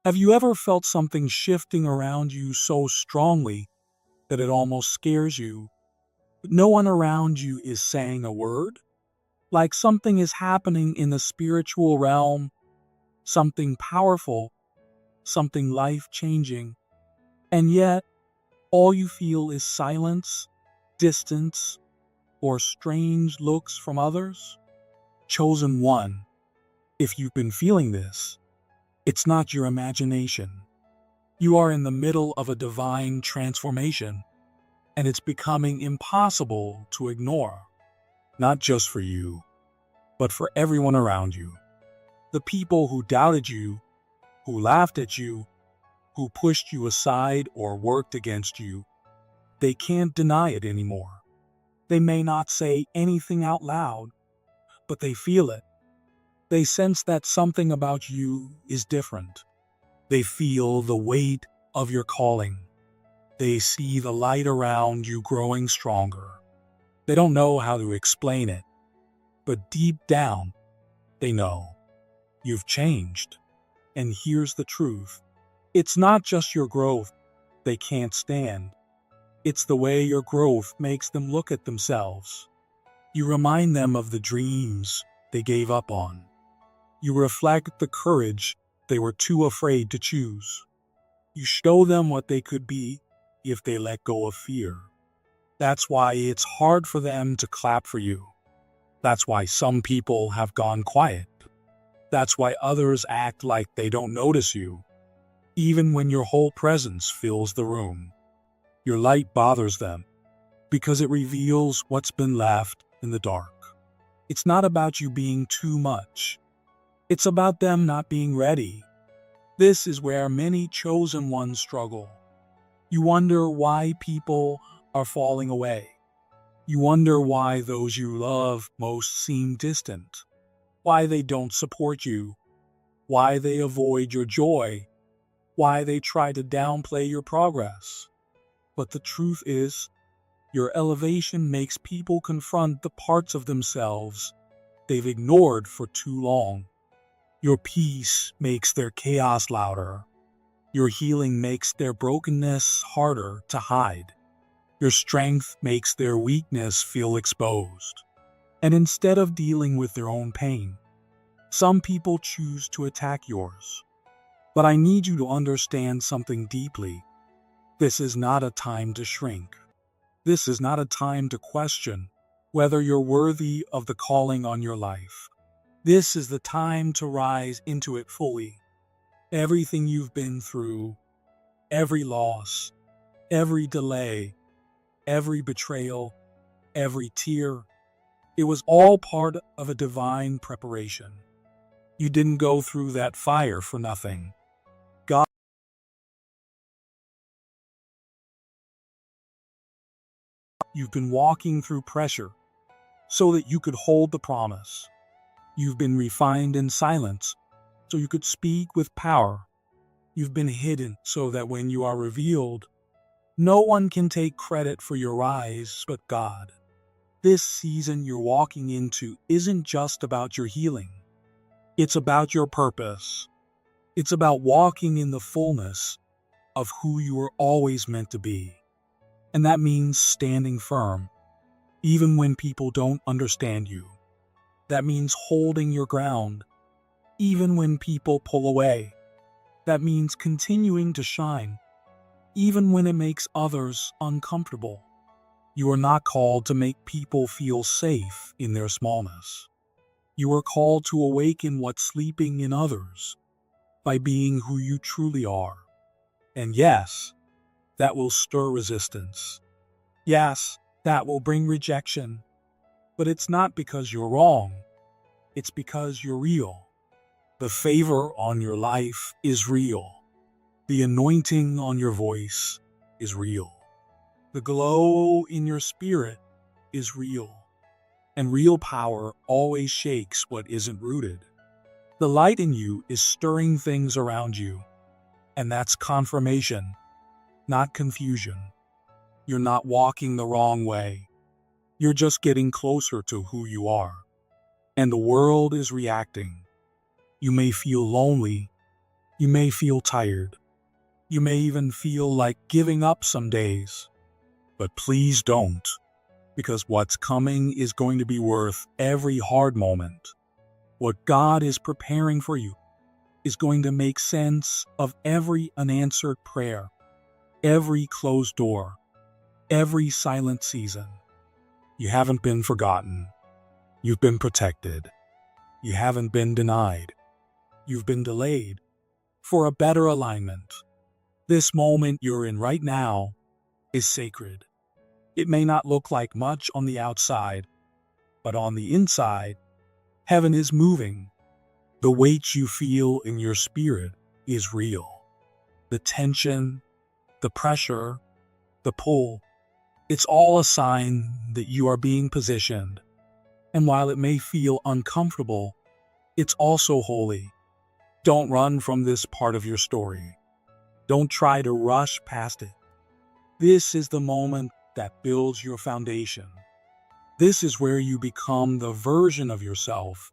Have you ever felt something shifting around you so strongly that it almost scares you, but no one around you is saying a word? Like something is happening in the spiritual realm, something powerful, something life-changing, and yet all you feel is silence, distance, or strange looks from others? Chosen one, if you've been feeling this, it's not your imagination. You are in the middle of a divine transformation, and it's becoming impossible to ignore, not just for you, but for everyone around you. The people who doubted you, who laughed at you, who pushed you aside or worked against you, they can't deny it anymore. They may not say anything out loud, but they feel it. They sense that something about you is different. They feel the weight of your calling. They see the light around you growing stronger. They don't know how to explain it, but deep down, they know. You've changed. And here's the truth. It's not just your growth they can't stand. It's the way your growth makes them look at themselves. You remind them of the dreams they gave up on. You reflect the courage they were too afraid to choose. You show them what they could be if they let go of fear. That's why it's hard for them to clap for you. That's why some people have gone quiet. That's why others act like they don't notice you, even when your whole presence fills the room. Your light bothers them because it reveals what's been left in the dark. It's not about you being too much. It's about them not being ready. This is where many chosen ones struggle. You wonder why people are falling away. You wonder why those you love most seem distant, why they don't support you, why they avoid your joy, why they try to downplay your progress. But the truth is, your elevation makes people confront the parts of themselves they've ignored for too long. Your peace makes their chaos louder. Your healing makes their brokenness harder to hide. Your strength makes their weakness feel exposed. And instead of dealing with their own pain, some people choose to attack yours. But I need you to understand something deeply. This is not a time to shrink. This is not a time to question whether you're worthy of the calling on your life. This is the time to rise into it fully. Everything you've been through, every loss, every delay, every betrayal, every tear, it was all part of a divine preparation. You didn't go through that fire for nothing. God, you've been walking through pressure so that you could hold the promise. You've been refined in silence so you could speak with power. You've been hidden so that when you are revealed, no one can take credit for your rise but God. This season you're walking into isn't just about your healing. It's about your purpose. It's about walking in the fullness of who you were always meant to be. And that means standing firm, even when people don't understand you. That means holding your ground, even when people pull away. That means continuing to shine, even when it makes others uncomfortable. You are not called to make people feel safe in their smallness. You are called to awaken what's sleeping in others by being who you truly are. And yes, that will stir resistance. Yes, that will bring rejection. But it's not because you're wrong. It's because you're real. The favor on your life is real. The anointing on your voice is real. The glow in your spirit is real. And real power always shakes what isn't rooted. The light in you is stirring things around you. And that's confirmation, not confusion. You're not walking the wrong way. You're just getting closer to who you are. And the world is reacting. You may feel lonely. You may feel tired. You may even feel like giving up some days. But please don't, because what's coming is going to be worth every hard moment. What God is preparing for you is going to make sense of every unanswered prayer, every closed door, every silent season. You haven't been forgotten. You've been protected. You haven't been denied. You've been delayed for a better alignment. This moment you're in right now is sacred. It may not look like much on the outside, but on the inside, heaven is moving. The weight you feel in your spirit is real. The tension, the pressure, the pull, it's all a sign that you are being positioned. And while it may feel uncomfortable, it's also holy. Don't run from this part of your story. Don't try to rush past it. This is the moment that builds your foundation. This is where you become the version of yourself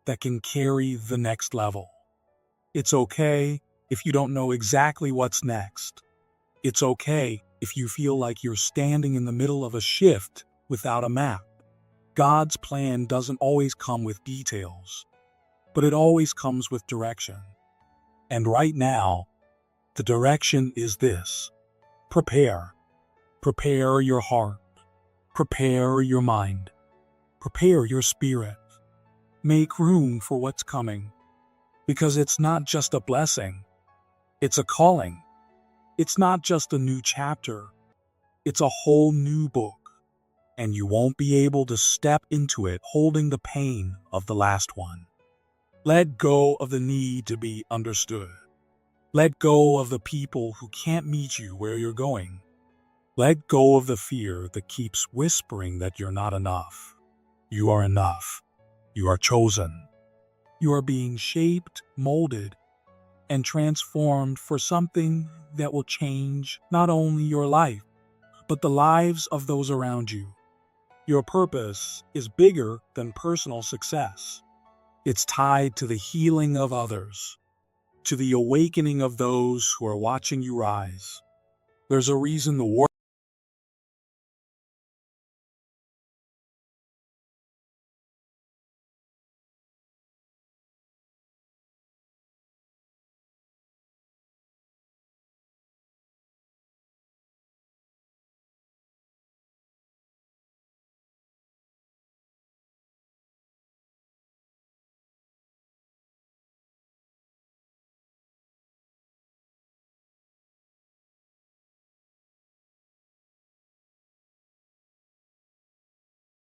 that can carry the next level. It's okay if you don't know exactly what's next. It's okay if you feel like you're standing in the middle of a shift without a map. God's plan doesn't always come with details, but it always comes with direction. And right now, the direction is this. Prepare. Prepare your heart. Prepare your mind. Prepare your spirit. Make room for what's coming. Because it's not just a blessing. It's a calling. It's not just a new chapter. It's a whole new book. And you won't be able to step into it holding the pain of the last one. Let go of the need to be understood. Let go of the people who can't meet you where you're going. Let go of the fear that keeps whispering that you're not enough. You are enough. You are chosen. You are being shaped, molded, and transformed for something that will change not only your life, but the lives of those around you. Your purpose is bigger than personal success. It's tied to the healing of others, to the awakening of those who are watching you rise. There's a reason the world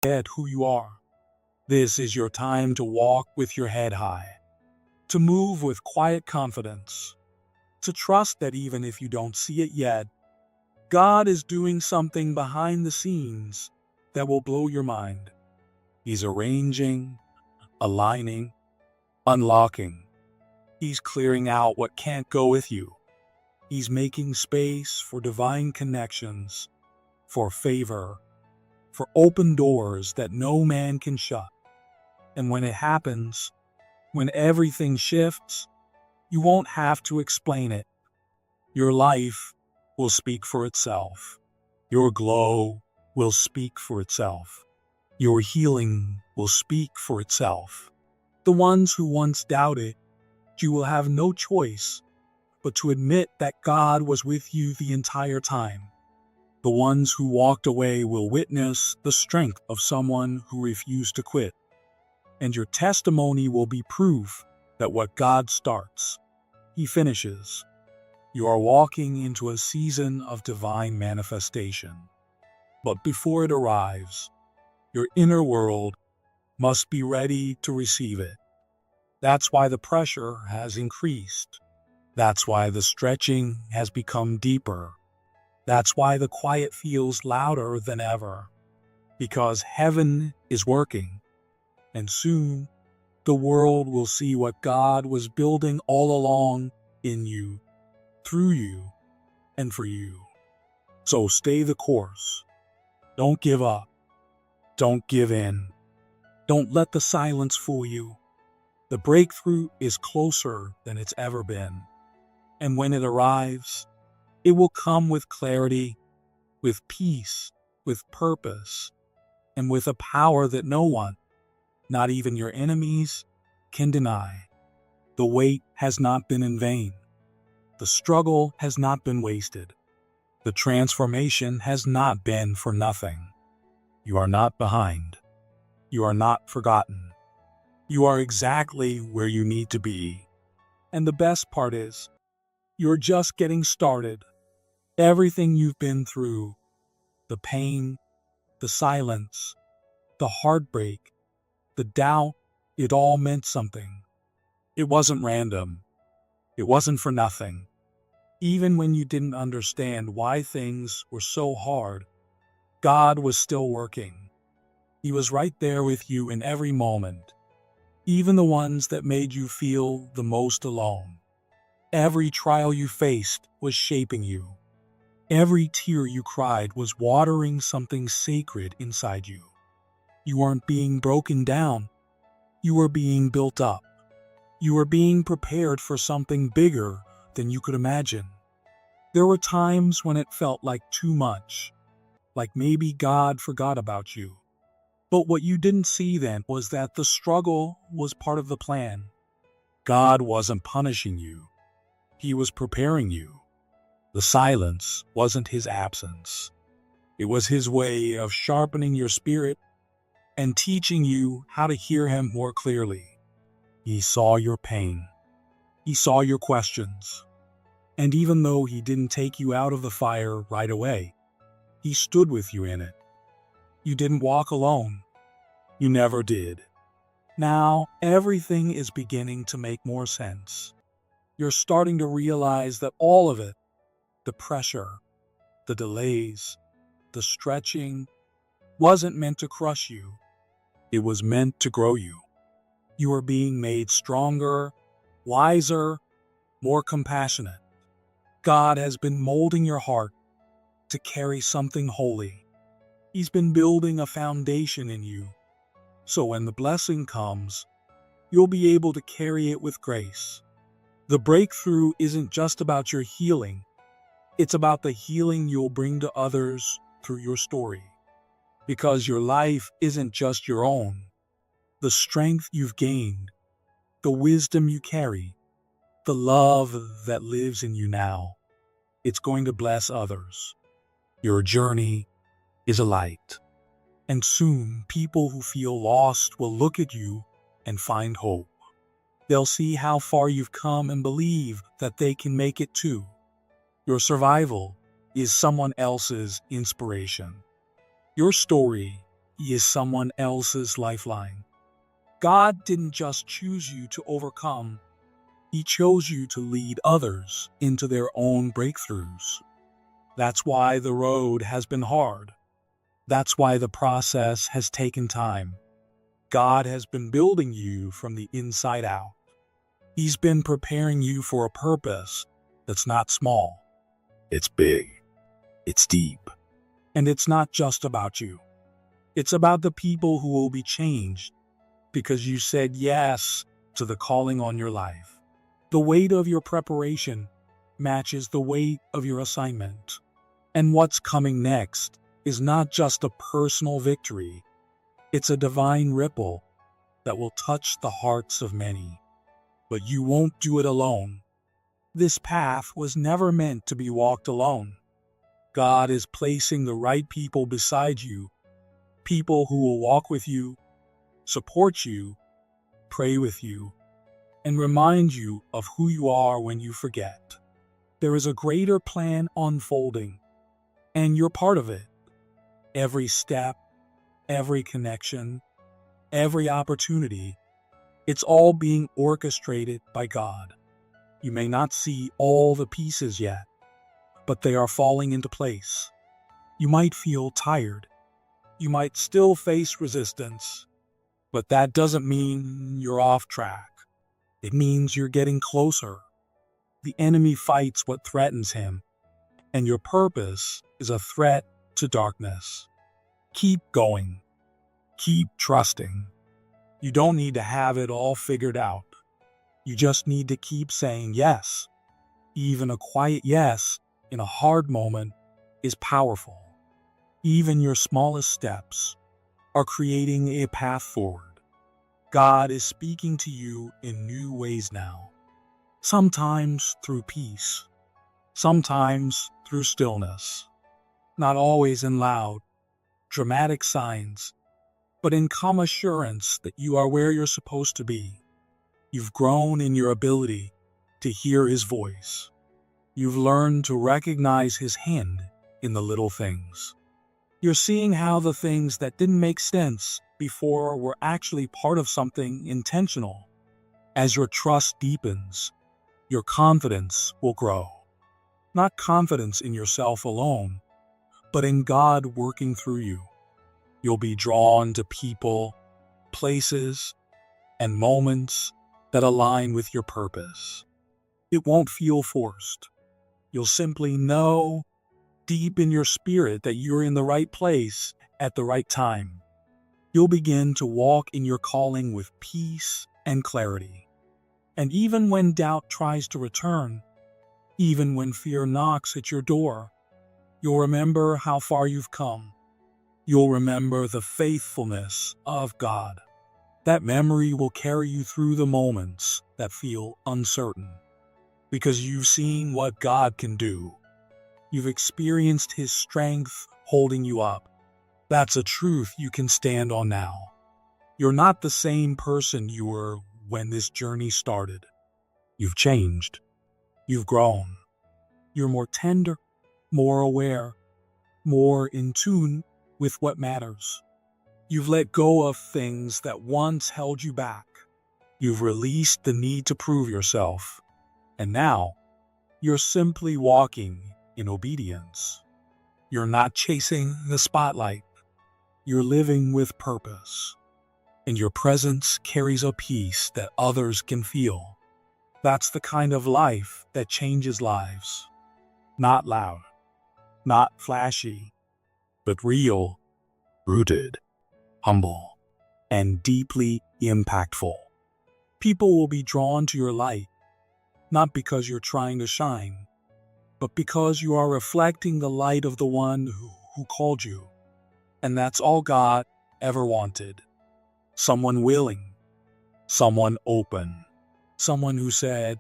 forget who you are. This is your time to walk with your head high, to move with quiet confidence, to trust that even if you don't see it yet, God is doing something behind the scenes that will blow your mind. He's arranging, aligning, unlocking. He's clearing out what can't go with you. He's making space for divine connections, for favor, for open doors that no man can shut. And when it happens, when everything shifts, you won't have to explain it. Your life will speak for itself. Your glow will speak for itself. Your healing will speak for itself. The ones who once doubted, you will have no choice but to admit that God was with you the entire time. The ones who walked away will witness the strength of someone who refused to quit. And your testimony will be proof that what God starts, He finishes. You are walking into a season of divine manifestation. But before it arrives, your inner world must be ready to receive it. That's why the pressure has increased. That's why the stretching has become deeper. That's why the quiet feels louder than ever. Because heaven is working. And soon, the world will see what God was building all along in you, through you, and for you. So stay the course. Don't give up. Don't give in. Don't let the silence fool you. The breakthrough is closer than it's ever been. And when it arrives, it will come with clarity, with peace, with purpose, and with a power that no one, not even your enemies, can deny. The wait has not been in vain. The struggle has not been wasted. The transformation has not been for nothing. You are not behind. You are not forgotten. You are exactly where you need to be. And the best part is, you're just getting started. Everything you've been through, the pain, the silence, the heartbreak, the doubt, it all meant something. It wasn't random. It wasn't for nothing. Even when you didn't understand why things were so hard, God was still working. He was right there with you in every moment, even the ones that made you feel the most alone. Every trial you faced was shaping you. Every tear you cried was watering something sacred inside you. You weren't being broken down. You were being built up. You were being prepared for something bigger than you could imagine. There were times when it felt like too much, like maybe God forgot about you. But what you didn't see then was that the struggle was part of the plan. God wasn't punishing you. He was preparing you. The silence wasn't his absence. It was his way of sharpening your spirit and teaching you how to hear him more clearly. He saw your pain. He saw your questions. And even though he didn't take you out of the fire right away, he stood with you in it. You didn't walk alone. You never did. Now, everything is beginning to make more sense. You're starting to realize that all of it, the pressure, the delays, the stretching, wasn't meant to crush you. It was meant to grow you. You are being made stronger, wiser, more compassionate. God has been molding your heart to carry something holy. He's been building a foundation in you, so when the blessing comes, you'll be able to carry it with grace. The breakthrough isn't just about your healing, it's about the healing you'll bring to others through your story. Because your life isn't just your own. The strength you've gained, the wisdom you carry, the love that lives in you now, it's going to bless others. Your journey is a light. And soon, people who feel lost will look at you and find hope. They'll see how far you've come and believe that they can make it too. Your survival is someone else's inspiration. Your story is someone else's lifeline. God didn't just choose you to overcome. He chose you to lead others into their own breakthroughs. That's why the road has been hard. That's why the process has taken time. God has been building you from the inside out. He's been preparing you for a purpose that's not small. It's big. It's deep. And it's not just about you. It's about the people who will be changed because you said yes to the calling on your life. The weight of your preparation matches the weight of your assignment. And what's coming next is not just a personal victory. It's a divine ripple that will touch the hearts of many. But you won't do it alone. This path was never meant to be walked alone. God is placing the right people beside you, people who will walk with you, support you, pray with you, and remind you of who you are when you forget. There is a greater plan unfolding, and you're part of it. Every step, every connection, every opportunity, it's all being orchestrated by God. You may not see all the pieces yet, but they are falling into place. You might feel tired. You might still face resistance, but that doesn't mean you're off track. It means you're getting closer. The enemy fights what threatens him, and your purpose is a threat to darkness. Keep going. Keep trusting. You don't need to have it all figured out. You just need to keep saying yes. Even a quiet yes in a hard moment is powerful. Even your smallest steps are creating a path forward. God is speaking to you in new ways now, sometimes through peace, sometimes through stillness, not always in loud, dramatic signs, but in calm assurance that you are where you're supposed to be. You've grown in your ability to hear His voice. You've learned to recognize His hand in the little things. You're seeing how the things that didn't make sense before were actually part of something intentional. As your trust deepens, your confidence will grow. Not confidence in yourself alone, but in God working through you. You'll be drawn to people, places, and moments that align with your purpose. It won't feel forced. You'll simply know deep in your spirit that you're in the right place at the right time. You'll begin to walk in your calling with peace and clarity. And even when doubt tries to return, even when fear knocks at your door, you'll remember how far you've come. You'll remember the faithfulness of God. That memory will carry you through the moments that feel uncertain, because you've seen what God can do. You've experienced His strength holding you up. That's a truth you can stand on now. You're not the same person you were when this journey started. You've changed. You've grown. You're more tender, more aware, more in tune with what matters. You've let go of things that once held you back. You've released the need to prove yourself. And now, you're simply walking in obedience. You're not chasing the spotlight. You're living with purpose. And your presence carries a peace that others can feel. That's the kind of life that changes lives. Not loud, not flashy, but real, rooted, humble, and deeply impactful. People will be drawn to your light, not because you're trying to shine, but because you are reflecting the light of the one who called you. And that's all God ever wanted. Someone willing, someone open, someone who said,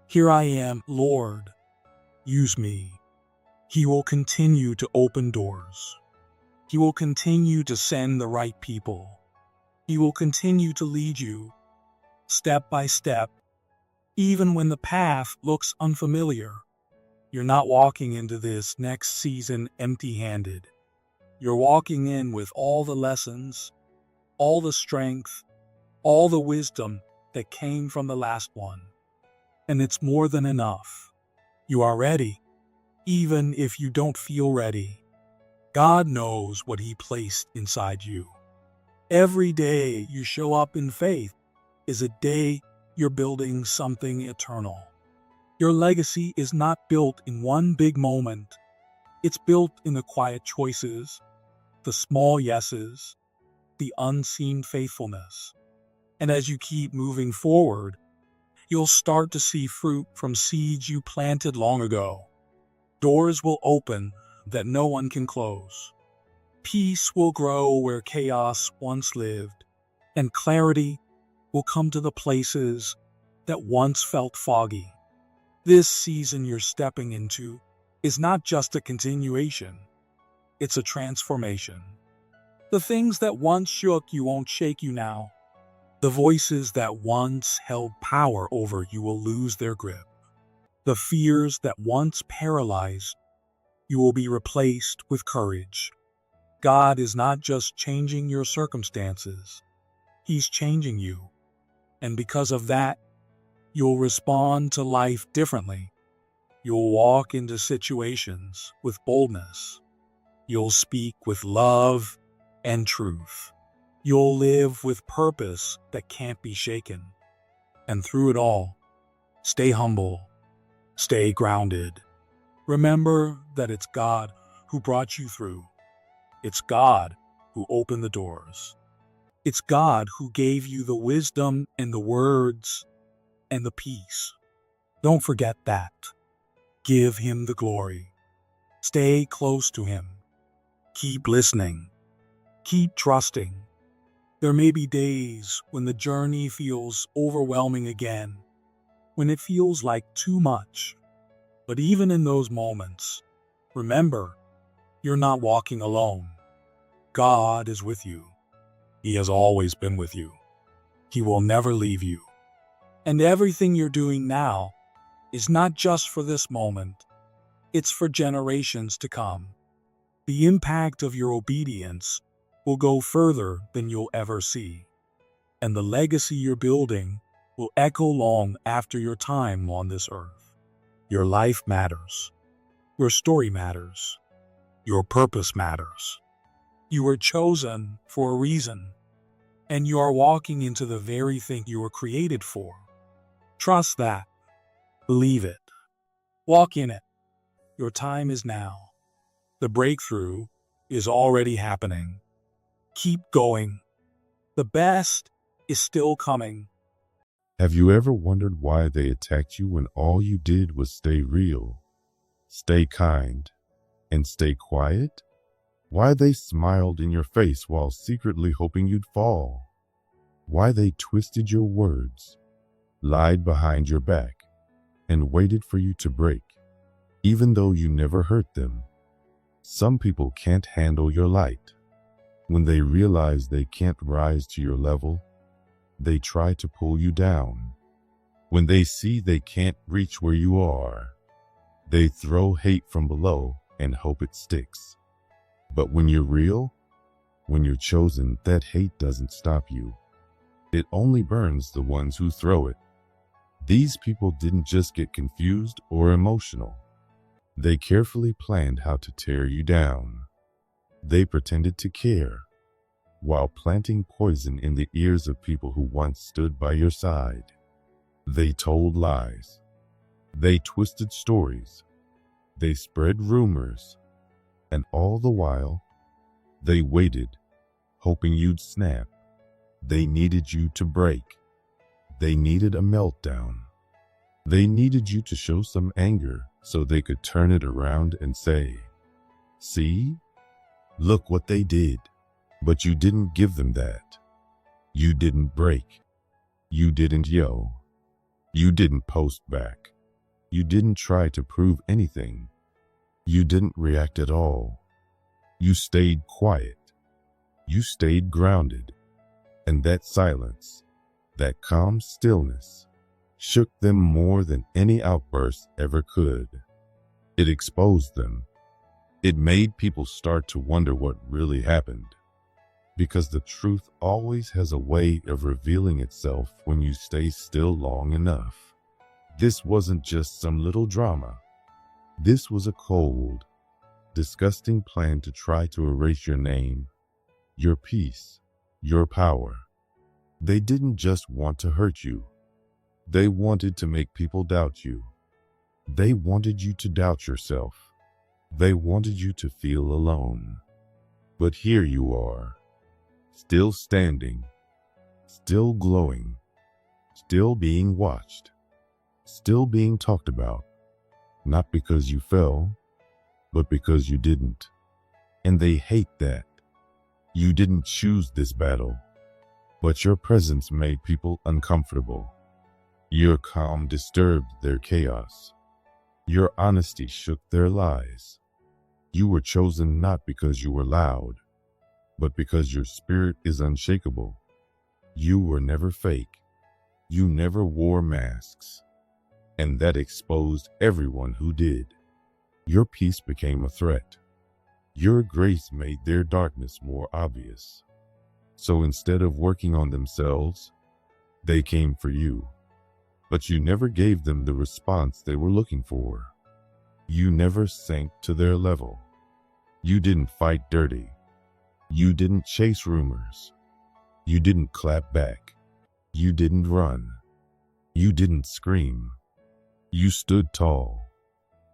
"Here I am, Lord, use me." He will continue to open doors. He will continue to send the right people. He will continue to lead you, step by step, even when the path looks unfamiliar. You're not walking into this next season empty-handed. You're walking in with all the lessons, all the strength, all the wisdom that came from the last one. And it's more than enough. You are ready, even if you don't feel ready. God knows what He placed inside you. Every day you show up in faith is a day you're building something eternal. Your legacy is not built in one big moment. It's built in the quiet choices, the small yeses, the unseen faithfulness. And as you keep moving forward, you'll start to see fruit from seeds you planted long ago. Doors will open that no one can close. Peace will grow where chaos once lived, and clarity will come to the places that once felt foggy. This season you're stepping into is not just a continuation, it's a transformation. The things that once shook you won't shake you now. The voices that once held power over you will lose their grip. The fears that once paralyzed you will be replaced with courage. God is not just changing your circumstances, He's changing you. And because of that, you'll respond to life differently. You'll walk into situations with boldness. You'll speak with love and truth. You'll live with purpose that can't be shaken. And through it all, stay humble, stay grounded. Remember that it's God who brought you through. It's God who opened the doors. It's God who gave you the wisdom and the words and the peace. Don't forget that. Give him the glory. Stay close to him. Keep listening. Keep trusting. There may be days when the journey feels overwhelming again, when it feels like too much. But even in those moments, remember, you're not walking alone. God is with you. He has always been with you. He will never leave you. And everything you're doing now is not just for this moment. It's for generations to come. The impact of your obedience will go further than you'll ever see. And the legacy you're building will echo long after your time on this earth. Your life matters. Your story matters. Your purpose matters. You were chosen for a reason, and you are walking into the very thing you were created for. Trust that. Believe it. Walk in it. Your time is now. The breakthrough is already happening. Keep going. The best is still coming. Have you ever wondered why they attacked you when all you did was stay real, stay kind, and stay quiet? Why they smiled in your face while secretly hoping you'd fall? Why they twisted your words, lied behind your back, and waited for you to break, even though you never hurt them? Some people can't handle your light. When they realize they can't rise to your level, they try to pull you down. When they see they can't reach where you are, they throw hate from below and hope it sticks. But when you're real, when you're chosen, that hate doesn't stop you. It only burns the ones who throw it. These people didn't just get confused or emotional. They carefully planned how to tear you down. They pretended to care, while planting poison in the ears of people who once stood by your side. They told lies. They twisted stories. They spread rumors. And all the while, they waited, hoping you'd snap. They needed you to break. They needed a meltdown. They needed you to show some anger so they could turn it around and say, "See? Look what they did." But you didn't give them that. You didn't break. You didn't yell. You didn't post back. You didn't try to prove anything. You didn't react at all. You stayed quiet. You stayed grounded. And that silence, that calm stillness, shook them more than any outburst ever could. It exposed them. It made people start to wonder what really happened. Because the truth always has a way of revealing itself when you stay still long enough. This wasn't just some little drama. This was a cold, disgusting plan to try to erase your name, your peace, your power. They didn't just want to hurt you. They wanted to make people doubt you. They wanted you to doubt yourself. They wanted you to feel alone. But here you are, still standing, still glowing, still being watched, still being talked about, not because you fell, but because you didn't. And they hate that. You didn't choose this battle, but your presence made people uncomfortable. Your calm disturbed their chaos. Your honesty shook their lies. You were chosen not because you were loud, but because your spirit is unshakable. You were never fake. You never wore masks. And that exposed everyone who did. Your peace became a threat. Your grace made their darkness more obvious. So instead of working on themselves, they came for you. But you never gave them the response they were looking for. You never sank to their level. You didn't fight dirty. You didn't chase rumors. You didn't clap back. You didn't run. You didn't scream. You stood tall.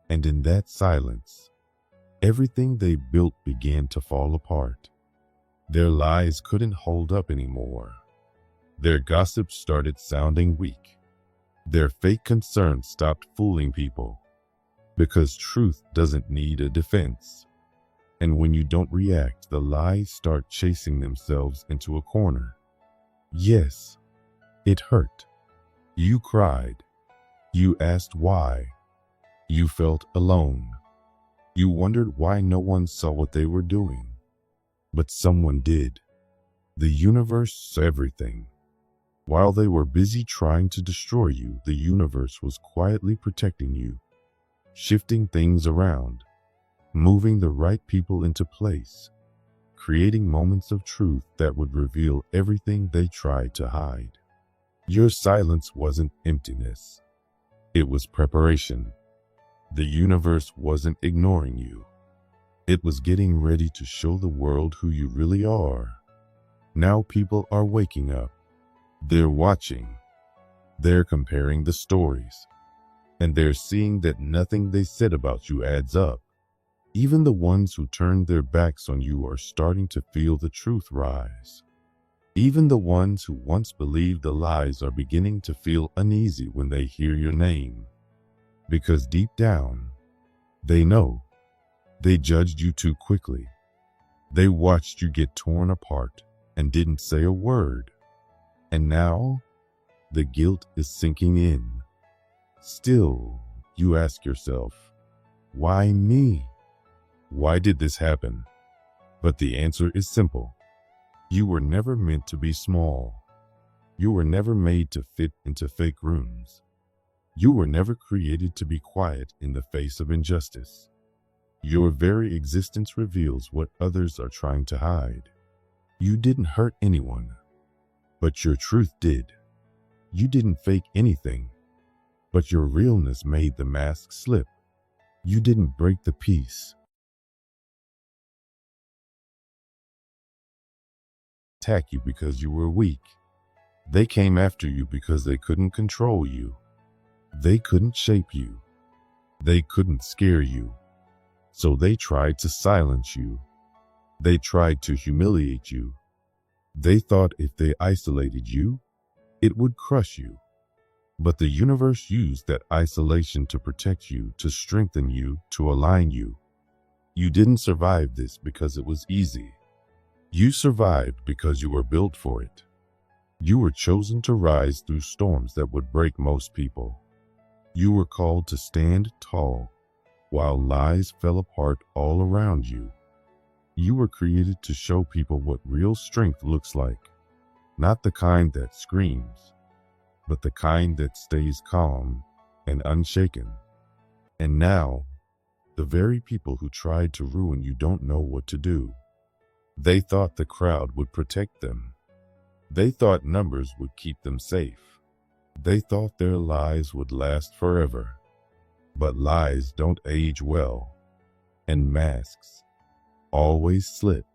And in that silence, everything they built began to fall apart. Their lies couldn't hold up anymore. Their gossip started sounding weak. Their fake concerns stopped fooling people. because truth doesn't need a defense. And when you don't react, the lies start chasing themselves into a corner. Yes, it hurt. You cried. You asked why. You felt alone. You wondered why no one saw what they were doing. But someone did. The universe saw everything. While they were busy trying to destroy you, the universe was quietly protecting you, shifting things around, moving the right people into place, creating moments of truth that would reveal everything they tried to hide. Your silence wasn't emptiness. It was preparation. The universe wasn't ignoring you. It was getting ready to show the world who you really are. Now people are waking up. They're watching. They're comparing the stories. And they're seeing that nothing they said about you adds up. Even the ones who turned their backs on you are starting to feel the truth rise. Even the ones who once believed the lies are beginning to feel uneasy when they hear your name. Because deep down, they know. They judged you too quickly. They watched you get torn apart and didn't say a word. And now, the guilt is sinking in. Still, you ask yourself, why me? Why did this happen? But the answer is simple. You were never meant to be small. You were never made to fit into fake rooms. You were never created to be quiet in the face of injustice. Your very existence reveals what others are trying to hide. You didn't hurt anyone, but your truth did. You didn't fake anything, but your realness made the mask slip. You didn't break the peace. Attack you because you were weak. They came after you because they couldn't control you. They couldn't shape you. They couldn't scare you. So they tried to silence you. They tried to humiliate you. They thought if they isolated you, it would crush you. But the universe used that isolation to protect you, to strengthen you, to align you. You didn't survive this because it was easy. You survived because you were built for it. You were chosen to rise through storms that would break most people. You were called to stand tall while lies fell apart all around you. You were created to show people what real strength looks like. Not the kind that screams, but the kind that stays calm and unshaken. And now, the very people who tried to ruin you don't know what to do. They thought the crowd would protect them. They thought numbers would keep them safe. They thought their lies would last forever. But lies don't age well. And masks always slip.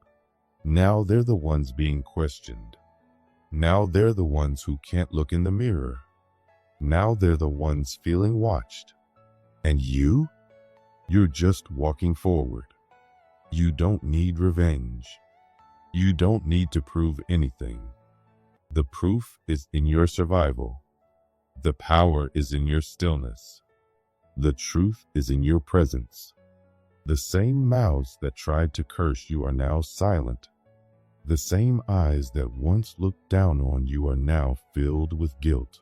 Now they're the ones being questioned. Now they're the ones who can't look in the mirror. Now they're the ones feeling watched. And you? You're just walking forward. You don't need revenge. You don't need to prove anything. The proof is in your survival. The power is in your stillness. The truth is in your presence. The same mouths that tried to curse you are now silent. The same eyes that once looked down on you are now filled with guilt.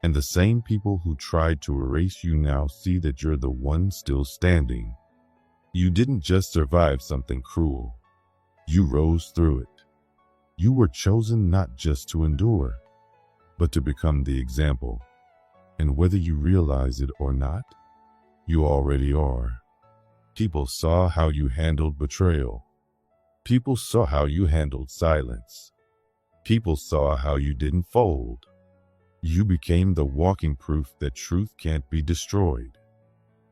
And the same people who tried to erase you now see that you're the one still standing. You didn't just survive something cruel. You rose through it. You were chosen not just to endure, but to become the example. And whether you realize it or not, you already are. People saw how you handled betrayal. People saw how you handled silence. People saw how you didn't fold. You became the walking proof that truth can't be destroyed.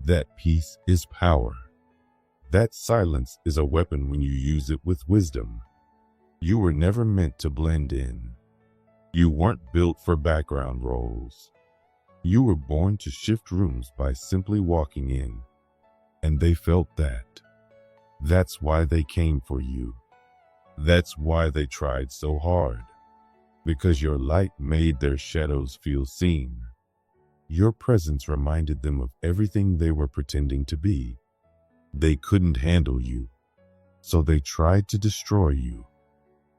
That peace is power. That silence is a weapon when you use it with wisdom. You were never meant to blend in. You weren't built for background roles. You were born to shift rooms by simply walking in. And they felt that. That's why they came for you. That's why they tried so hard. Because your light made their shadows feel seen. Your presence reminded them of everything they were pretending to be. They couldn't handle you, so they tried to destroy you.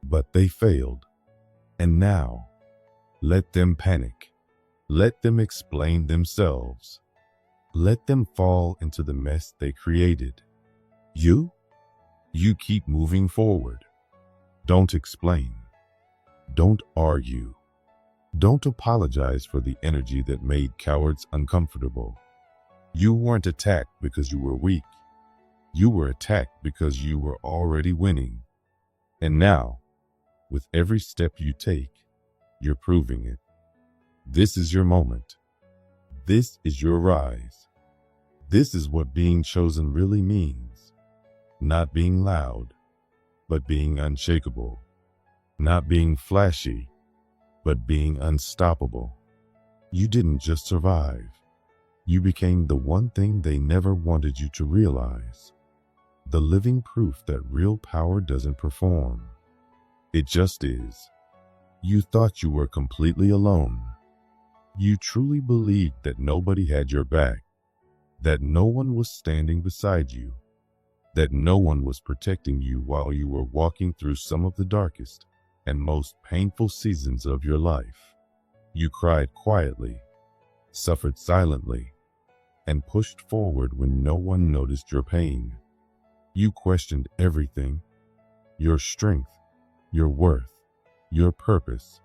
But they failed. And now, let them panic. Let them explain themselves. Let them fall into the mess they created. You keep moving forward. Don't explain. Don't argue. Don't apologize for the energy that made cowards uncomfortable. You weren't attacked because you were weak. You were attacked because you were already winning. And now, with every step you take, you're proving it. This is your moment. This is your rise. This is what being chosen really means. Not being loud, but being unshakable. Not being flashy, but being unstoppable. You didn't just survive. You became the one thing they never wanted you to realize. The living proof that real power doesn't perform. It just is. You thought you were completely alone. You truly believed that nobody had your back, that no one was standing beside you, that no one was protecting you while you were walking through some of the darkest and most painful seasons of your life. You cried quietly, suffered silently, and pushed forward when no one noticed your pain. You questioned everything, your strength, your worth, your purpose,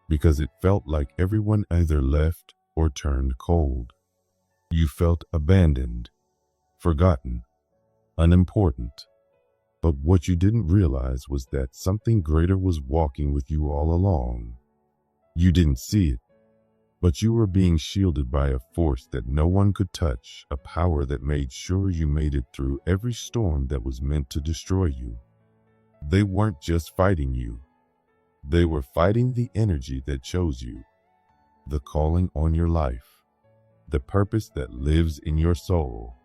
because it felt like everyone either left or turned cold. You felt abandoned, forgotten, unimportant. But what you didn't realize was that something greater was walking with you all along. You didn't see it, but you were being shielded by a force that no one could touch, a power that made sure you made it through every storm that was meant to destroy you. They weren't just fighting you. They were fighting the energy that chose you, the calling on your life, the purpose that lives in your soul,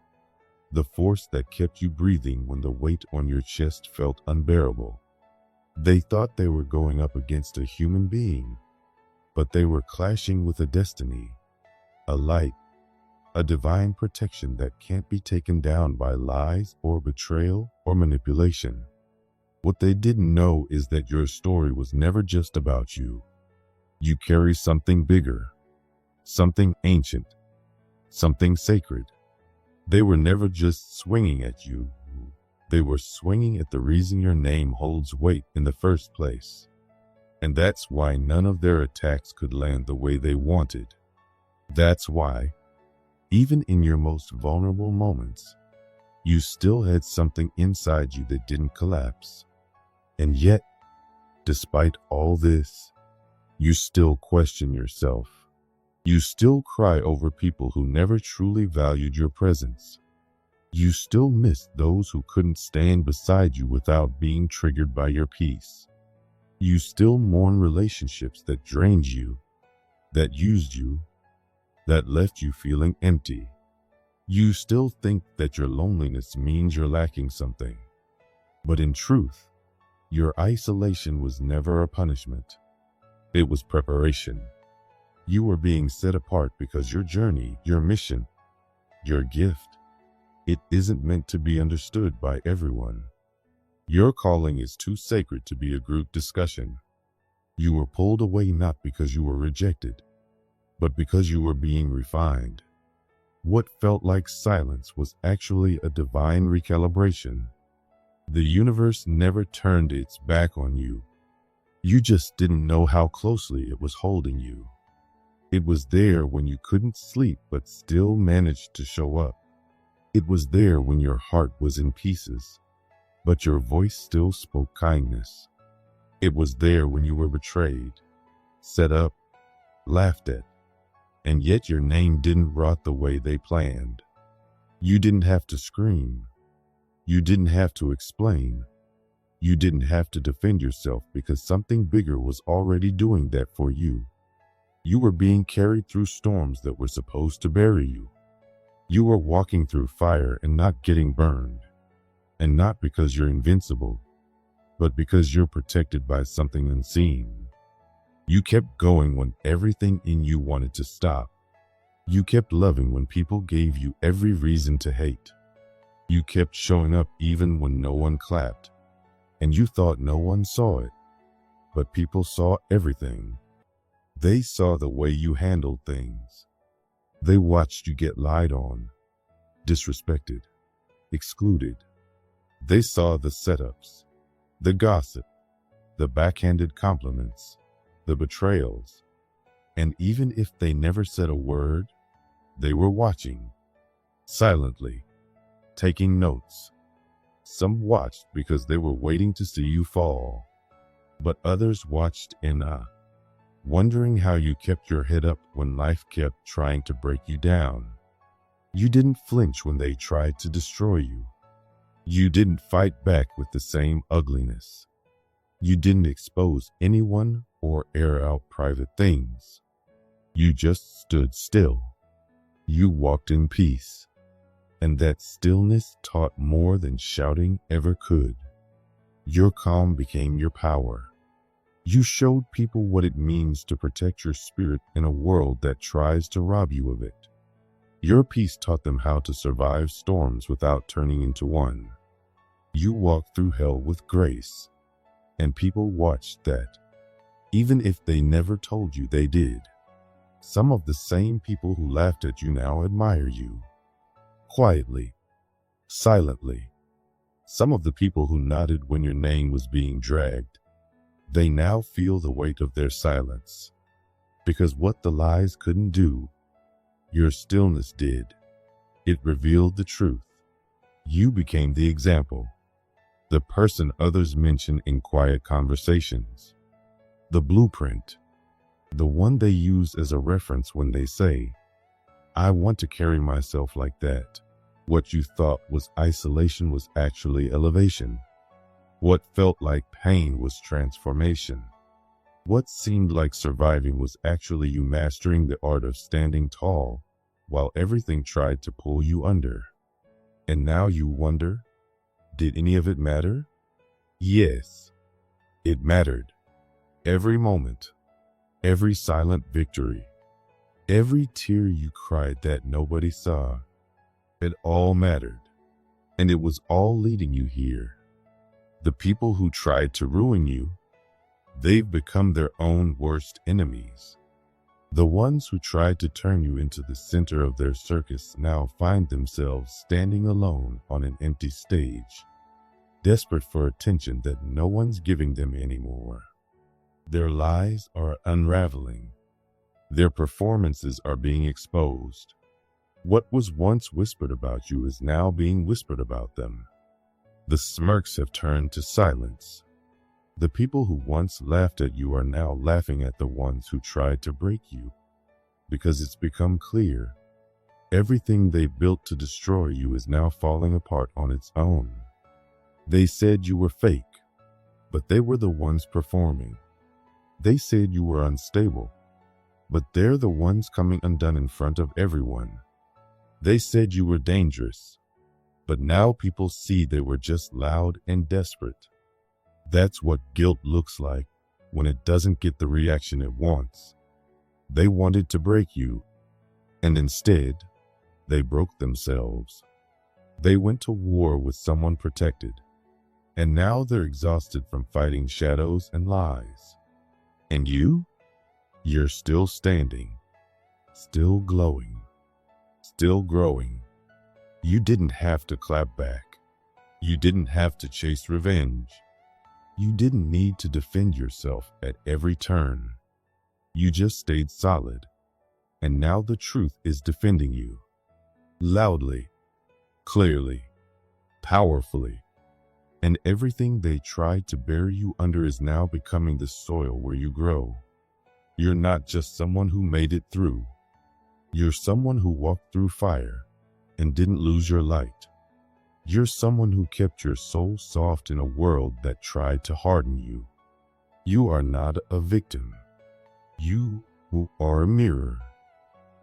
the force that kept you breathing when the weight on your chest felt unbearable. They thought they were going up against a human being, but they were clashing with a destiny, a light, a divine protection that can't be taken down by lies or betrayal or manipulation. What they didn't know is that your story was never just about you. You carry something bigger, something ancient, something sacred. They were never just swinging at you. They were swinging at the reason your name holds weight in the first place. And that's why none of their attacks could land the way they wanted. That's why, even in your most vulnerable moments, you still had something inside you that didn't collapse. And yet, despite all this, you still question yourself. You still cry over people who never truly valued your presence. You still miss those who couldn't stand beside you without being triggered by your peace. You still mourn relationships that drained you, that used you, that left you feeling empty. You still think that your loneliness means you're lacking something. But in truth, your isolation was never a punishment. It was preparation. You were being set apart because your journey, your mission, your gift, it isn't meant to be understood by everyone. Your calling is too sacred to be a group discussion. You were pulled away not because you were rejected, but because you were being refined. What felt like silence was actually a divine recalibration. The universe never turned its back on you. You just didn't know how closely it was holding you. It was there when you couldn't sleep but still managed to show up. It was there when your heart was in pieces, but your voice still spoke kindness. It was there when you were betrayed, set up, laughed at, and yet your name didn't rot the way they planned. You didn't have to scream. You didn't have to explain. You didn't have to defend yourself because something bigger was already doing that for you. You were being carried through storms that were supposed to bury you. You were walking through fire and not getting burned. And not because you're invincible, but because you're protected by something unseen. You kept going when everything in you wanted to stop. You kept loving when people gave you every reason to hate. You kept showing up even when no one clapped. And you thought no one saw it. But people saw everything. They saw the way you handled things. They watched you get lied on, disrespected, excluded. They saw the setups, the gossip, the backhanded compliments, the betrayals. And even if they never said a word, they were watching, silently, taking notes. Some watched because they were waiting to see you fall, but others watched in awe, wondering how you kept your head up when life kept trying to break you down. You didn't flinch when they tried to destroy you. You didn't fight back with the same ugliness. You didn't expose anyone or air out private things. You just stood still. You walked in peace. And that stillness taught more than shouting ever could. Your calm became your power. You showed people what it means to protect your spirit in a world that tries to rob you of it. Your peace taught them how to survive storms without turning into one. You walked through hell with grace, and people watched that, even if they never told you they did. Some of the same people who laughed at you now admire you. Quietly, silently. Some of the people who nodded when your name was being dragged, they now feel the weight of their silence. Because what the lies couldn't do, your stillness did. It revealed the truth. You became the example, the person others mention in quiet conversations, the blueprint, the one they use as a reference when they say, I want to carry myself like that. What you thought was isolation was actually elevation. What felt like pain was transformation. What seemed like surviving was actually you mastering the art of standing tall while everything tried to pull you under. And now you wonder, did any of it matter? Yes, it mattered. Every moment, every silent victory, every tear you cried that nobody saw, it all mattered. And it was all leading you here. The people who tried to ruin you, they've become their own worst enemies. The ones who tried to turn you into the center of their circus now find themselves standing alone on an empty stage, desperate for attention that no one's giving them anymore. Their lies are unraveling. Their performances are being exposed. What was once whispered about you is now being whispered about them. The smirks have turned to silence. The people who once laughed at you are now laughing at the ones who tried to break you, because it's become clear everything they built to destroy you is now falling apart on its own. They said you were fake, but they were the ones performing. They said you were unstable, but they're the ones coming undone in front of everyone. They said you were dangerous, but now people see they were just loud and desperate. That's what guilt looks like when it doesn't get the reaction it wants. They wanted to break you, and instead, they broke themselves. They went to war with someone protected, and now they're exhausted from fighting shadows and lies. And you? You're still standing, still glowing, still growing. You didn't have to clap back. You didn't have to chase revenge. You didn't need to defend yourself at every turn. You just stayed solid. And now the truth is defending you. Loudly, clearly, powerfully. And everything they tried to bury you under is now becoming the soil where you grow. You're not just someone who made it through. You're someone who walked through fire and didn't lose your light. You're someone who kept your soul soft in a world that tried to harden you. You are not a victim. You are a mirror.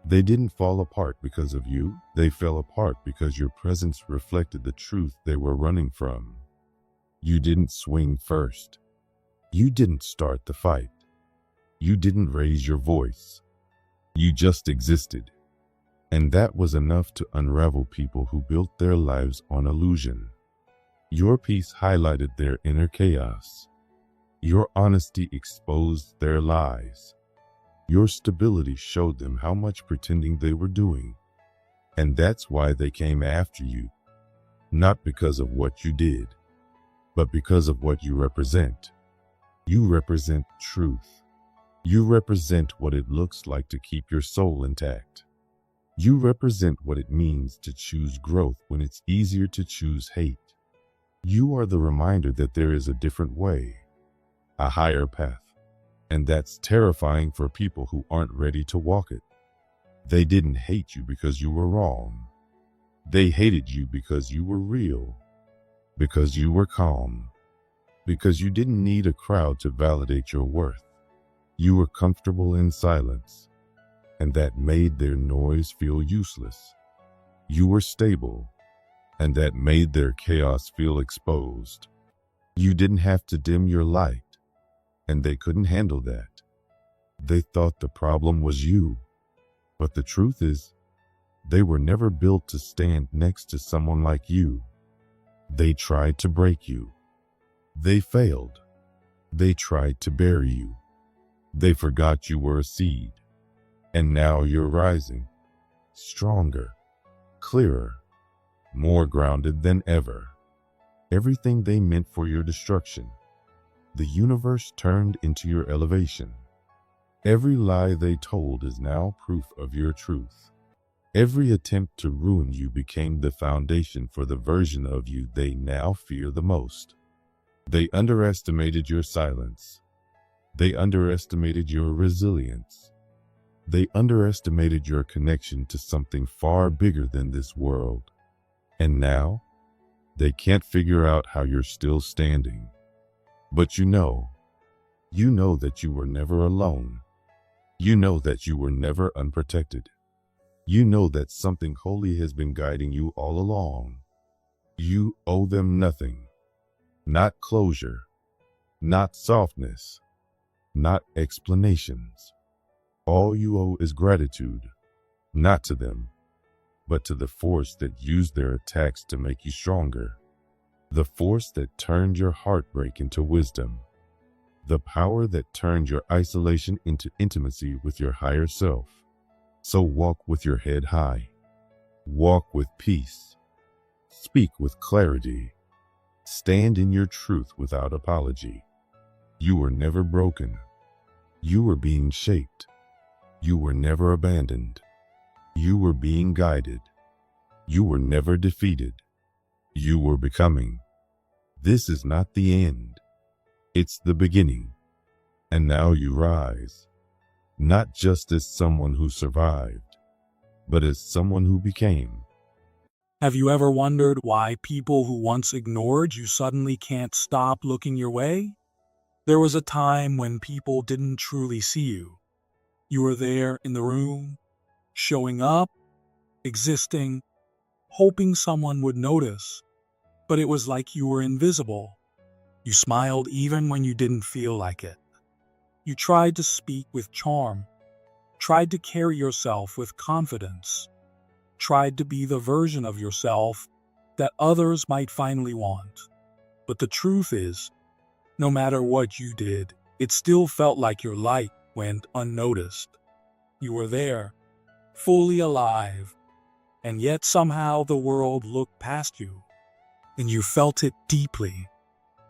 They didn't fall apart because of you. They fell apart because your presence reflected the truth they were running from. You didn't swing first. You didn't start the fight. You didn't raise your voice. You just existed. And that was enough to unravel people who built their lives on illusion. Your peace highlighted their inner chaos. Your honesty exposed their lies. Your stability showed them how much pretending they were doing. And that's why they came after you. Not because of what you did, but because of what you represent. You represent truth. You represent what it looks like to keep your soul intact. You represent what it means to choose growth when it's easier to choose hate. You are the reminder that there is a different way, a higher path, and that's terrifying for people who aren't ready to walk it. They didn't hate you because you were wrong. They hated you because you were real, because you were calm, because you didn't need a crowd to validate your worth. You were comfortable in silence, and that made their noise feel useless. You were stable, and that made their chaos feel exposed. You didn't have to dim your light, and they couldn't handle that. They thought the problem was you, but the truth is, they were never built to stand next to someone like you. They tried to break you. They failed. They tried to bury you. They forgot you were a seed. And now you're rising, stronger, clearer, more grounded than ever. Everything they meant for your destruction, the universe turned into your elevation. Every lie they told is now proof of your truth. Every attempt to ruin you became the foundation for the version of you they now fear the most. They underestimated your silence. They underestimated your resilience. They underestimated your connection to something far bigger than this world. And now, they can't figure out how you're still standing. But you know that you were never alone. You know that you were never unprotected. You know that something holy has been guiding you all along. You owe them nothing. Not closure. Not softness. Not explanations. All you owe is gratitude, not to them, but to the force that used their attacks to make you stronger. The force that turned your heartbreak into wisdom. The power that turned your isolation into intimacy with your higher self. So walk with your head high. Walk with peace. Speak with clarity. Stand in your truth without apology. You were never broken. You were being shaped. You were never abandoned. You were being guided. You were never defeated. You were becoming. This is not the end. It's the beginning. And now you rise, not just as someone who survived, but as someone who became. Have you ever wondered why people who once ignored you suddenly can't stop looking your way? There was a time when people didn't truly see you. You were there in the room, showing up, existing, hoping someone would notice. But it was like you were invisible. You smiled even when you didn't feel like it. You tried to speak with charm, tried to carry yourself with confidence, tried to be the version of yourself that others might finally want. But the truth is, no matter what you did, it still felt like your light went unnoticed. You were there, fully alive, and yet somehow the world looked past you, and you felt it deeply.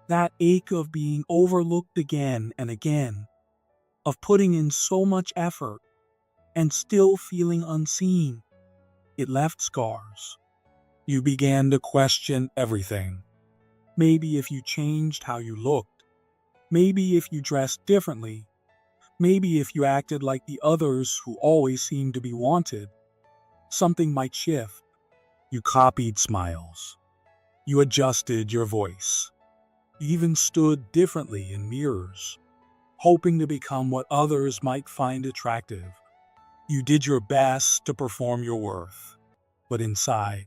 That ache of being overlooked again and again, of putting in so much effort and still feeling unseen. It left scars. You began to question everything. Maybe if you changed how you looked, maybe if you dressed differently, maybe if you acted like the others who always seemed to be wanted, something might shift. You copied smiles. You adjusted your voice. You even stood differently in mirrors, hoping to become what others might find attractive. You did your best to perform your worth, but inside,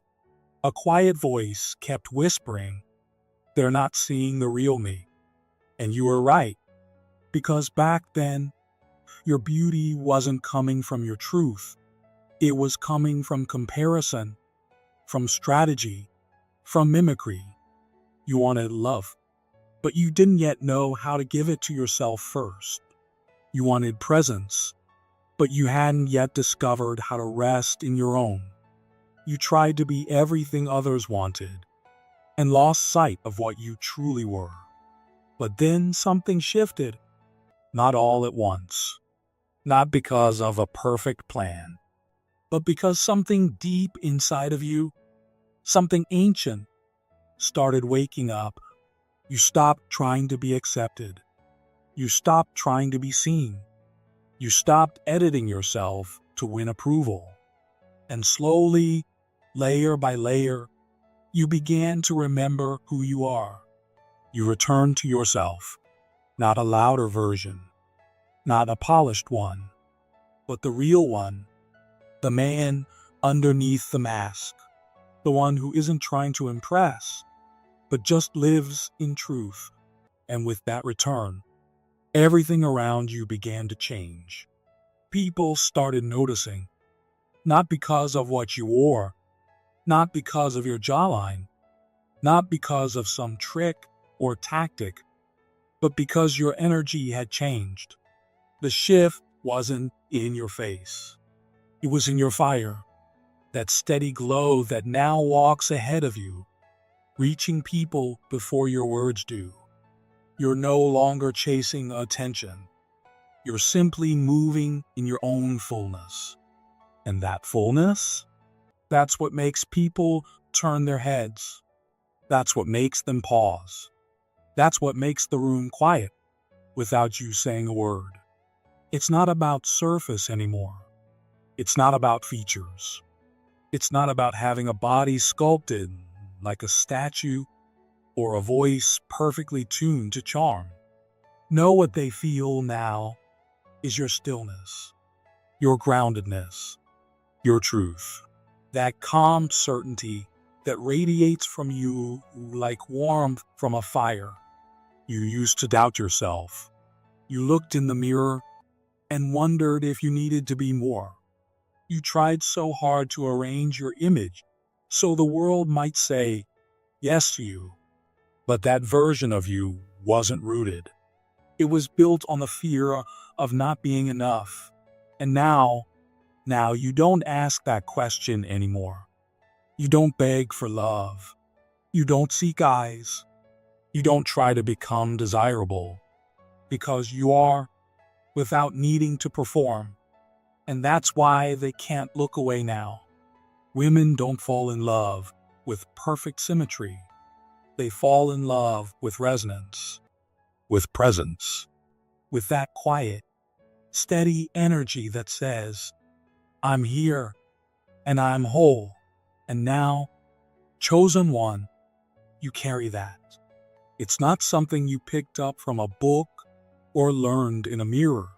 a quiet voice kept whispering, "They're not seeing the real me." And you were right, because back then, your beauty wasn't coming from your truth. It was coming from comparison, from strategy, from mimicry. You wanted love, but you didn't yet know how to give it to yourself first. You wanted presence, but you hadn't yet discovered how to rest in your own. You tried to be everything others wanted and lost sight of what you truly were. But then something shifted, not all at once, not because of a perfect plan, but because something deep inside of you, something ancient, started waking up. You stopped trying to be accepted. You stopped trying to be seen. You stopped editing yourself to win approval. And slowly, layer by layer, you began to remember who you are. You returned to yourself, not a louder version, not a polished one, but the real one, the man underneath the mask, the one who isn't trying to impress, but just lives in truth. And with that return, everything around you began to change. People started noticing, not because of what you wore, not because of your jawline, not because of some trick or tactic, but because your energy had changed. The shift wasn't in your face. It was in your fire, that steady glow that now walks ahead of you, reaching people before your words do. You're no longer chasing attention. You're simply moving in your own fullness. And that fullness, that's what makes people turn their heads. That's what makes them pause. That's what makes the room quiet without you saying a word. It's not about surface anymore. It's not about features. It's not about having a body sculpted like a statue or a voice perfectly tuned to charm. Know what they feel now is your stillness, your groundedness, your truth. That calm certainty that radiates from you like warmth from a fire. You used to doubt yourself. You looked in the mirror and wondered if you needed to be more. You tried so hard to arrange your image so the world might say yes to you. But that version of you wasn't rooted. It was built on the fear of not being enough. And now you don't ask that question anymore. You don't beg for love. You don't seek eyes. You don't try to become desirable. Because you are, without needing to perform. And that's why they can't look away now. Women don't fall in love with perfect symmetry. They fall in love with resonance, with presence, with that quiet, steady energy that says, I'm here and I'm whole. And now, chosen one, you carry that. It's not something you picked up from a book or learned in a mirror.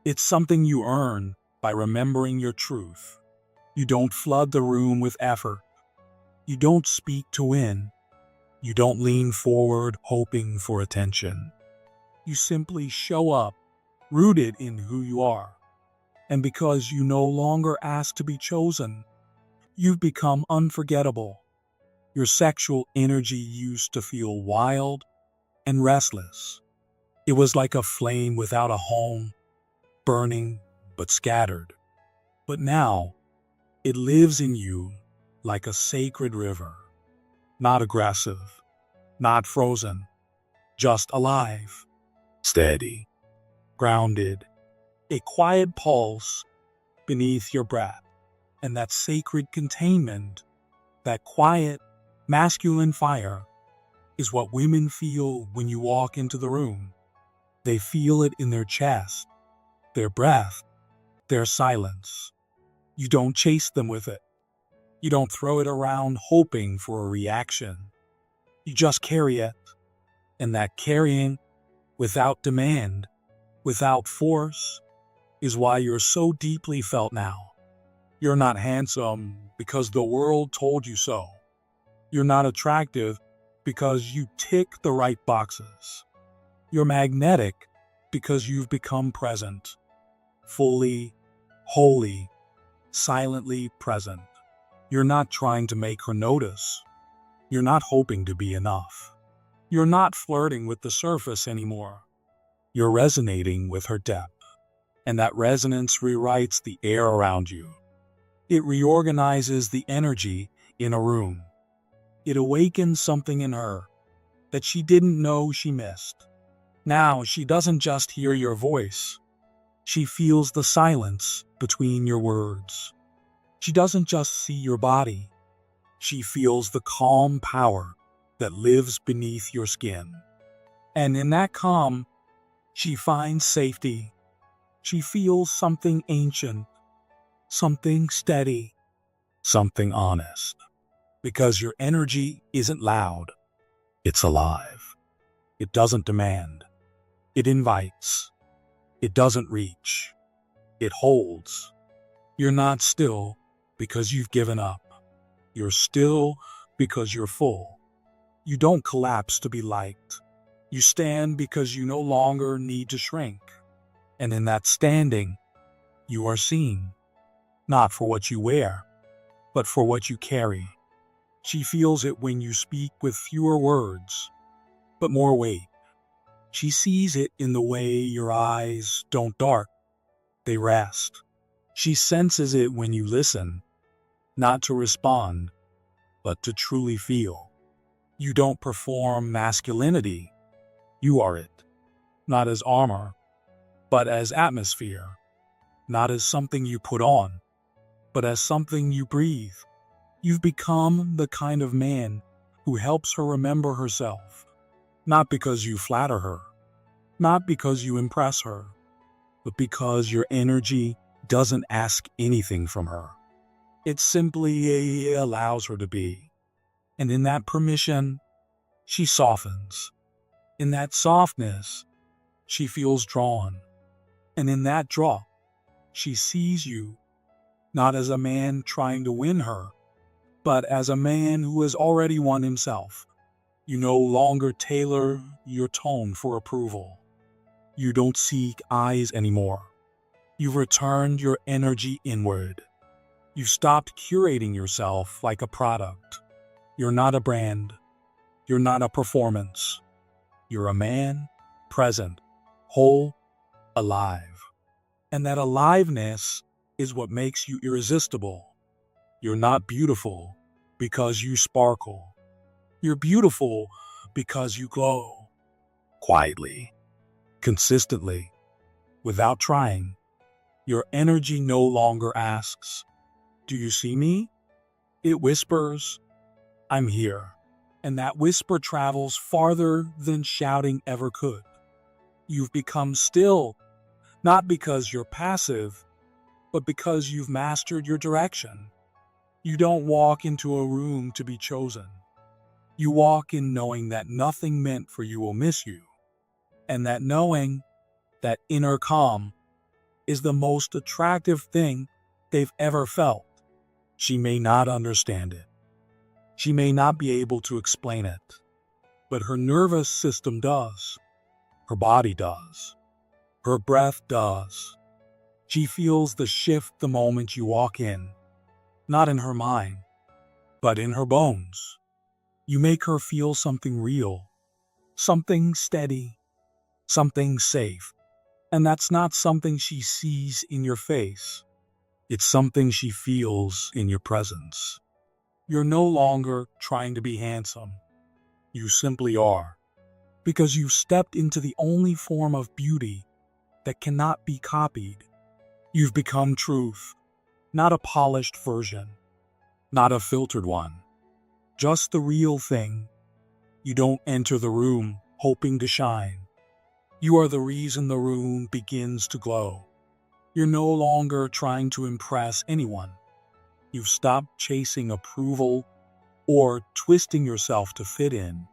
It's something you earn by remembering your truth. You don't flood the room with effort. You don't speak to win. You don't lean forward hoping for attention. You simply show up, rooted in who you are. And because you no longer ask to be chosen, you've become unforgettable. Your sexual energy used to feel wild and restless. It was like a flame without a home, burning but scattered. But now, it lives in you like a sacred river, not aggressive, not frozen, just alive, steady, grounded, a quiet pulse beneath your breath. And that sacred containment, that quiet, masculine fire, is what women feel when you walk into the room. They feel it in their chest, their breath, their silence. You don't chase them with it. You don't throw it around hoping for a reaction. You just carry it. And that carrying, without demand, without force, is why you're so deeply felt now. You're not handsome because the world told you so. You're not attractive because you tick the right boxes. You're magnetic because you've become present, fully, wholly, silently present. You're not trying to make her notice. You're not hoping to be enough. You're not flirting with the surface anymore. You're resonating with her depth. And that resonance rewrites the air around you. It reorganizes the energy in a room. It awakens something in her that she didn't know she missed. Now she doesn't just hear your voice. She feels the silence between your words. She doesn't just see your body. She feels the calm power that lives beneath your skin. And in that calm, she finds safety. She feels something ancient, something steady, something honest. Because your energy isn't loud. It's alive. It doesn't demand. It invites. It doesn't reach. It holds. You're not still because you've given up. You're still because you're full. You don't collapse to be liked. You stand because you no longer need to shrink. And in that standing, you are seen. Not for what you wear, but for what you carry. She feels it when you speak with fewer words, but more weight. She sees it in the way your eyes don't dart, they rest. She senses it when you listen, not to respond, but to truly feel. You don't perform masculinity, you are it. Not as armor, but as atmosphere. Not as something you put on, but as something you breathe. You've become the kind of man who helps her remember herself. Not because you flatter her, not because you impress her, but because your energy doesn't ask anything from her. It simply allows her to be. And in that permission, she softens. In that softness, she feels drawn. And in that draw, she sees you not as a man trying to win her, but as a man who has already won himself. You no longer tailor your tone for approval. You don't seek eyes anymore. You've returned your energy inward. You've stopped curating yourself like a product. You're not a brand. You're not a performance. You're a man, present, whole, alive. And that aliveness is what makes you irresistible. You're not beautiful because you sparkle. You're beautiful because you glow. Quietly, consistently, without trying. Your energy no longer asks, "Do you see me?" It whispers, "I'm here." And that whisper travels farther than shouting ever could. You've become still, not because you're passive, but because you've mastered your direction. You don't walk into a room to be chosen. You walk in knowing that nothing meant for you will miss you. And that knowing, that inner calm, is the most attractive thing they've ever felt. She may not understand it. She may not be able to explain it. But her nervous system does. Her body does. Her breath does. She feels the shift the moment you walk in. Not in her mind, but in her bones. You make her feel something real, something steady, something safe. And that's not something she sees in your face. It's something she feels in your presence. You're no longer trying to be handsome. You simply are. Because you've stepped into the only form of beauty that cannot be copied. You've become truth, not a polished version, not a filtered one. Just the real thing. You don't enter the room hoping to shine. You are the reason the room begins to glow. You're no longer trying to impress anyone. You've stopped chasing approval or twisting yourself to fit in.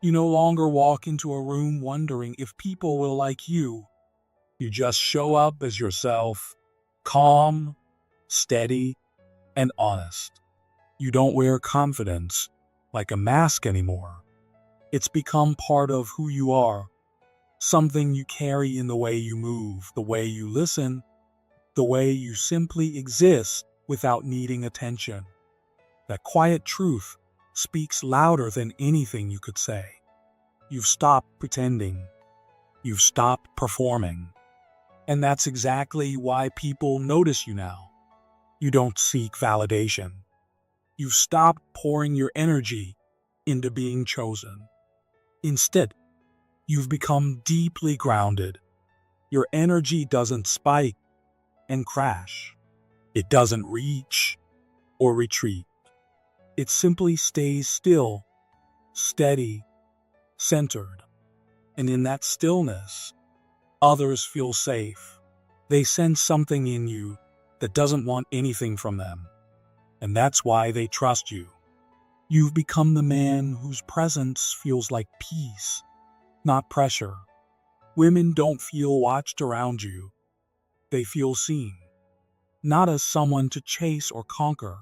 You no longer walk into a room wondering if people will like you. You just show up as yourself, calm, steady, and honest. You don't wear confidence like a mask anymore. It's become part of who you are, something you carry in the way you move, the way you listen, the way you simply exist without needing attention. That quiet truth speaks louder than anything you could say. You've stopped pretending. You've stopped performing. And that's exactly why people notice you now. You don't seek validation. You've stopped pouring your energy into being chosen. Instead, you've become deeply grounded. Your energy doesn't spike and crash. It doesn't reach or retreat. It simply stays still, steady, centered. And in that stillness, others feel safe. They sense something in you that doesn't want anything from them. And that's why they trust you. You've become the man whose presence feels like peace, not pressure. Women don't feel watched around you. They feel seen, not as someone to chase or conquer,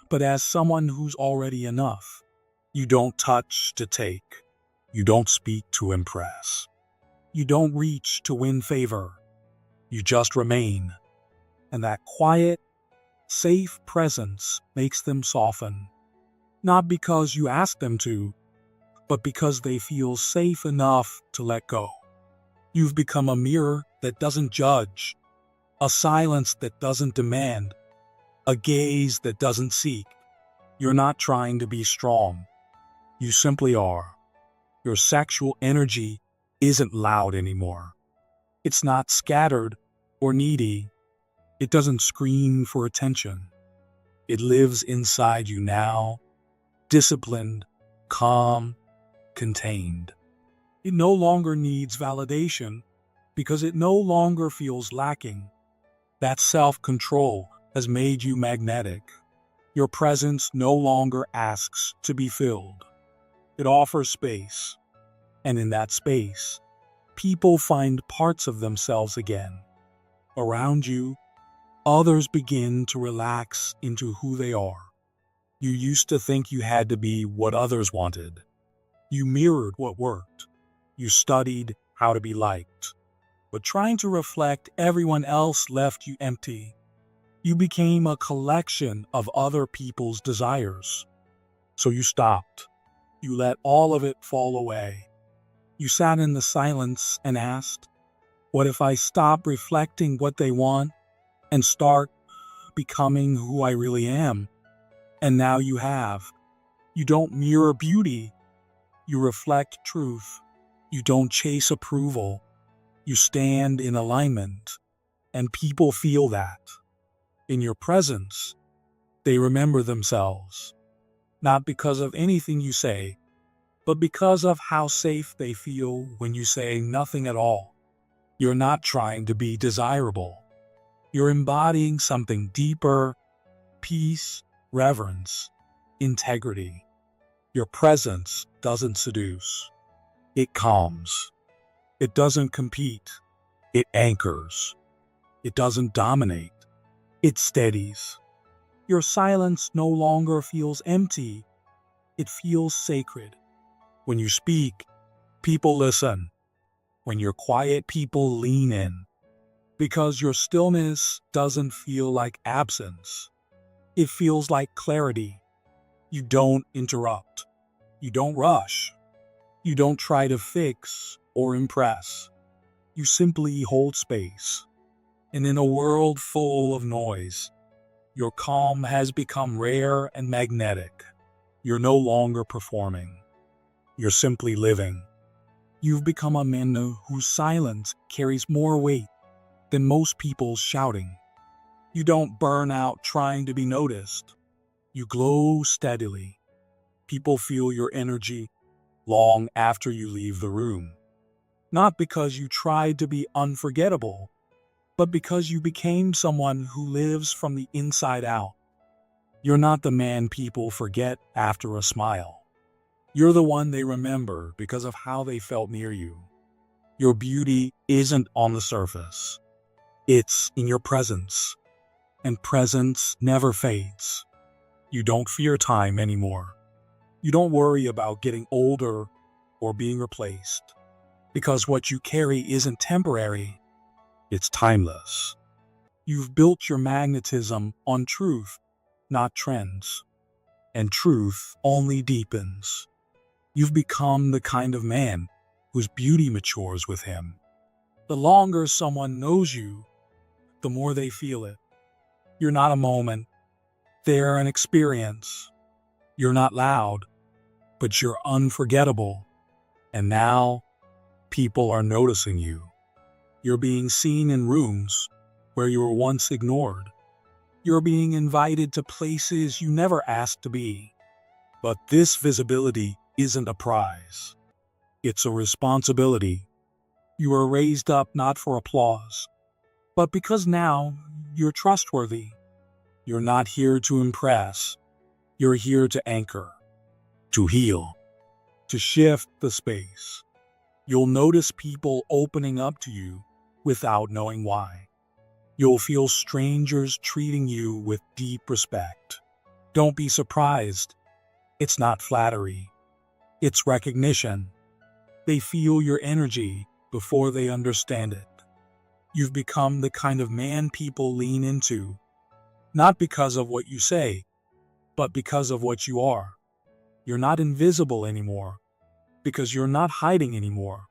but as someone who's already enough. You don't touch to take. You don't speak to impress. You don't reach to win favor. You just remain. And that quiet, safe presence makes them soften. Not because you ask them to, but because they feel safe enough to let go. You've become a mirror that doesn't judge, a silence that doesn't demand, a gaze that doesn't seek. You're not trying to be strong. You simply are. Your sexual energy isn't loud anymore. It's not scattered or needy. It doesn't scream for attention. It lives inside you now, disciplined, calm, contained. It no longer needs validation because it no longer feels lacking. That self-control has made you magnetic. Your presence no longer asks to be filled. It offers space. And in that space, people find parts of themselves again. Around you, others begin to relax into who they are. You used to think you had to be what others wanted. You mirrored what worked. You studied how to be liked. But trying to reflect everyone else left you empty. You became a collection of other people's desires. So you stopped. You let all of it fall away. You sat in the silence and asked, what if I stop reflecting what they want and start becoming who I really am? And now you have. You don't mirror beauty. You reflect truth. You don't chase approval. You stand in alignment. And people feel that. In your presence, they remember themselves. Not because of anything you say, but because of how safe they feel when you say nothing at all. You're not trying to be desirable. You're embodying something deeper: peace, reverence, integrity. Your presence doesn't seduce. It calms. It doesn't compete. It anchors. It doesn't dominate. It steadies. Your silence no longer feels empty. It feels sacred. When you speak, people listen. When you're quiet, people lean in. Because your stillness doesn't feel like absence. It feels like clarity. You don't interrupt. You don't rush. You don't try to fix or impress. You simply hold space. And in a world full of noise, your calm has become rare and magnetic. You're no longer performing. You're simply living. You've become a man whose silence carries more weight than most people's shouting. You don't burn out trying to be noticed. You glow steadily. People feel your energy long after you leave the room. Not because you tried to be unforgettable, but because you became someone who lives from the inside out. You're not the man people forget after a smile. You're the one they remember because of how they felt near you. Your beauty isn't on the surface. It's in your presence. And presence never fades. You don't fear time anymore. You don't worry about getting older or being replaced. Because what you carry isn't temporary. It's timeless. You've built your magnetism on truth, not trends. And truth only deepens. You've become the kind of man whose beauty matures with him. The longer someone knows you, the more they feel it. You're not a moment, they're an experience. You're not loud, but you're unforgettable. And now, people are noticing you. You're being seen in rooms where you were once ignored. You're being invited to places you never asked to be. But this visibility isn't a prize. It's a responsibility. You are raised up not for applause, but because now you're trustworthy. You're not here to impress. You're here to anchor, to heal, to shift the space. You'll notice people opening up to you without knowing why. You'll feel strangers treating you with deep respect. Don't be surprised. It's not flattery. It's recognition. They feel your energy before they understand it. You've become the kind of man people lean into, not because of what you say, but because of what you are. You're not invisible anymore, because you're not hiding anymore.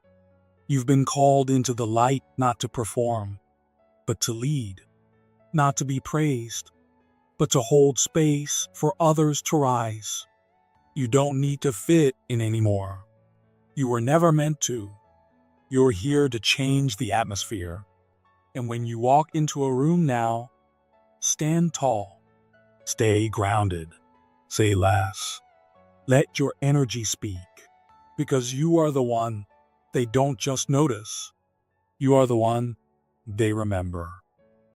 You've been called into the light not to perform, but to lead, not to be praised, but to hold space for others to rise. You don't need to fit in anymore. You were never meant to. You're here to change the atmosphere. And when you walk into a room now, stand tall, stay grounded, say less. Let your energy speak, because you are the one they don't just notice. You are the one they remember.